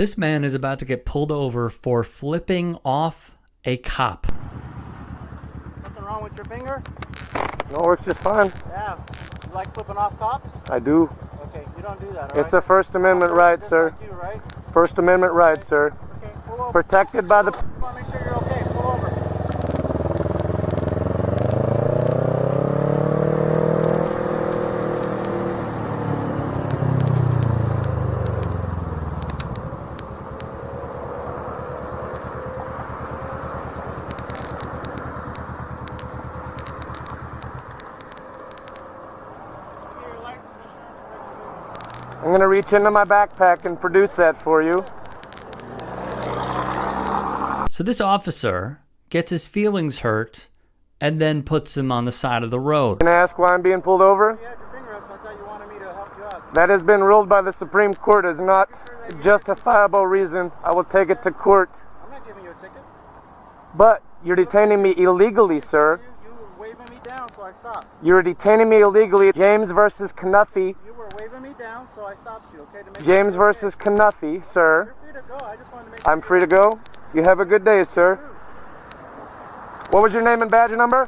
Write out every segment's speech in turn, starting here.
This man is about to get pulled over for flipping off a cop. Something wrong with your finger? No, it works just fine. Yeah. You like flipping off cops? I do. Okay, you don't do that, all It's right? a First Amendment right, sir. Like you, right? First Amendment right, sir. Okay, pull over. Protected by the... Just want to make sure you're okay. Pull over. I'm going to reach into my backpack and produce that for you. So this officer gets his feelings hurt and then puts him on the side of the road. Can I ask why I'm being pulled over? You had your finger up, so I thought you wanted me to help you out. That has been ruled by the Supreme Court as not a justifiable reason. I will take it to court. I'm not giving you a ticket. But you're detaining me illegally, sir. You were waving me down, so I stopped. You're detaining me illegally. James versus Knuffy. You were waving me down, so I stopped you, okay? To make James sure you're versus okay. Knuffy, sir. You're free to go. I just wanted to make sure I'm free to go. You have a good day, sir. What was your name and badge number?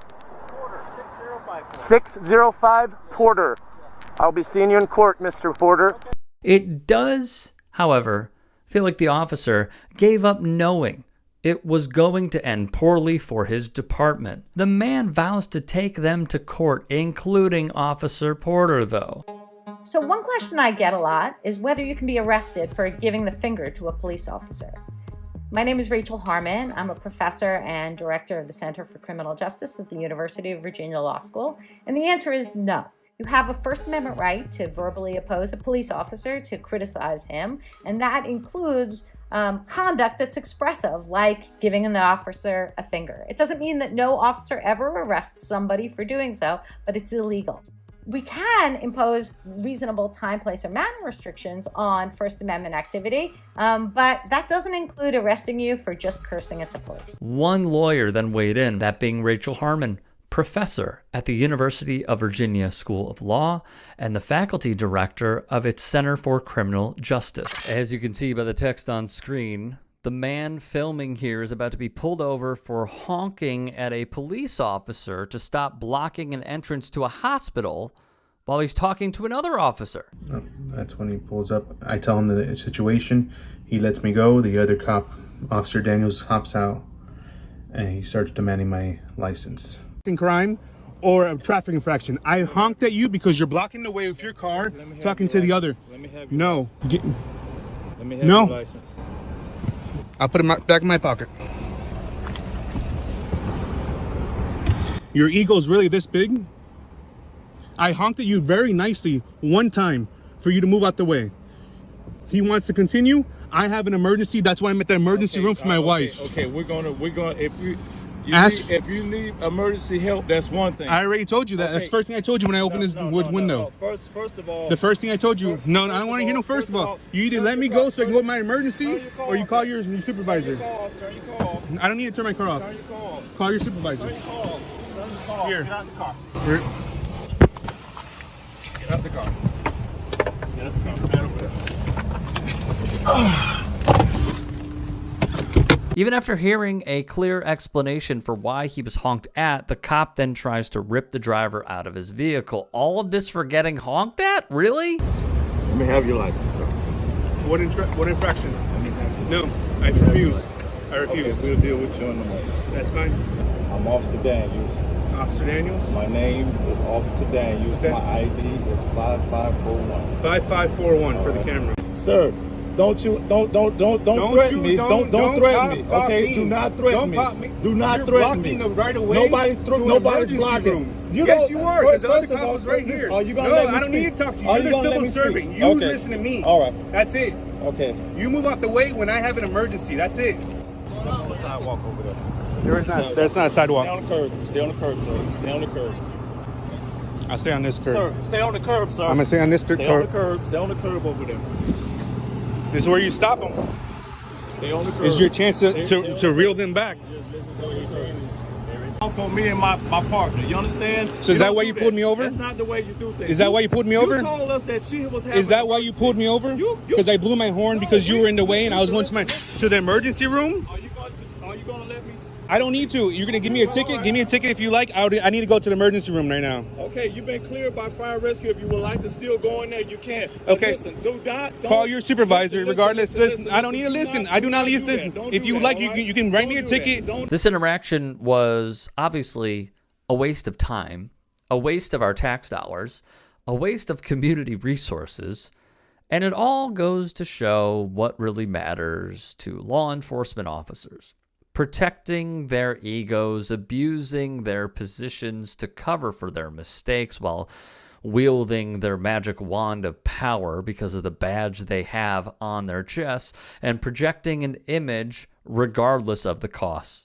Porter, 6054. 605 Porter. I'll be seeing you in court, Mr. Porter. It does, however, feel like the officer gave up knowing it was going to end poorly for his department. The man vows to take them to court, including Officer Porter, though. So one question I get a lot is whether you can be arrested for giving the finger to a police officer. My name is Rachel Harmon. I'm a professor and director of the Center for Criminal Justice at the University of Virginia Law School. And the answer is no. You have a First Amendment right to verbally oppose a police officer, to criticize him, and that includes conduct that's expressive, like giving the officer a finger. It doesn't mean that no officer ever arrests somebody for doing so, but it's illegal. We can impose reasonable time, place, or manner restrictions on First Amendment activity, but that doesn't include arresting you for just cursing at the police. One lawyer then weighed in, that being Rachel Harmon, professor at the University of Virginia School of Law and the faculty director of its Center for Criminal Justice. As you can see by the text on screen, the man filming here is about to be pulled over for honking at a police officer to stop blocking an entrance to a hospital while he's talking to another officer. That's when he pulls up. I tell him the situation. He lets me go. The other cop, Officer Daniels, hops out and he starts demanding my license. Crime or a traffic infraction. I honked at you because you're blocking the way with your car, talking to the other. Let me have your No. license. Let me have No. your license. I'll put it back in my pocket. Your ego's really this big? I honked at you very nicely one time for you to move out the way. He wants to continue. I have an emergency. That's why I'm at the emergency room for my wife. Okay, we're gonna if you need emergency help, that's one thing. I already told you that. That's the first thing I told you when I opened this window. No. First of all, The first thing I told you. No, I don't want to hear no first of all. You either let me go so I can go to my emergency, or you call your supervisor. Turn your car off. I don't need to turn my car off. Turn your car off. Call your supervisor. Turn your car off. Turn the car off. Here. Get out the car. Here. Get out the car. Get out the car. Stand over there. Even after hearing a clear explanation for why he was honked at, the cop then tries to rip the driver out of his vehicle. All of this for getting honked at? Really? Let me have your license, sir. What infraction? Let me have your No, I refuse. I Okay, refuse. we'll deal with you in the morning. That's fine. I'm Officer Daniels. Officer Daniels? My name is Officer Daniels. Okay. My ID is 5541. 5541 for the camera. Sir, don't threaten me. Don't threaten me. Okay, do not threaten me. Do not You're threaten me. blocking the right of way. Nobody's to an nobody's emergency blocking. room. You Yes, know, you are, because the other first of cop all, was right here. Are you gonna No, let me I don't speak? need to talk to you. Are You're the gonna let civil me speak? servant. You Okay. listen to me. All right. That's it. Okay. You move out the way when I have an emergency. That's it. Step on the sidewalk over there. That's not a sidewalk. Stay on the curb. Stay on the curb, sir. Stay on the curb. I'll stay on this curb. Sir, stay on the curb, sir. I'm going to stay on this Stay on the curb. curb. Stay on the curb over there. This is where you stop them. Stay on the curb. This is your chance to reel them back. For me and my partner, you understand? So is that why you pulled me over? That's not the way you do things. Is that why you pulled me over? You told us that she was having. Is that why you pulled me over? Because I blew my horn because you were in the way and I was going to the emergency room? Are you going to let me? I don't need to. You're going to give me a ticket? Give me a ticket if you like. I need to go to the emergency room right now. Okay, you've been cleared by fire rescue. If you would like to still go in there, you can. But okay. Listen, don't call your supervisor regardless. Listen, I don't need to listen. I do not listen. If you like, you can write me a ticket. This interaction was obviously a waste of time, a waste of our tax dollars, a waste of community resources, and it all goes to show what really matters to law enforcement officers. Protecting their egos, abusing their positions to cover for their mistakes while wielding their magic wand of power because of the badge they have on their chests, and projecting an image regardless of the costs.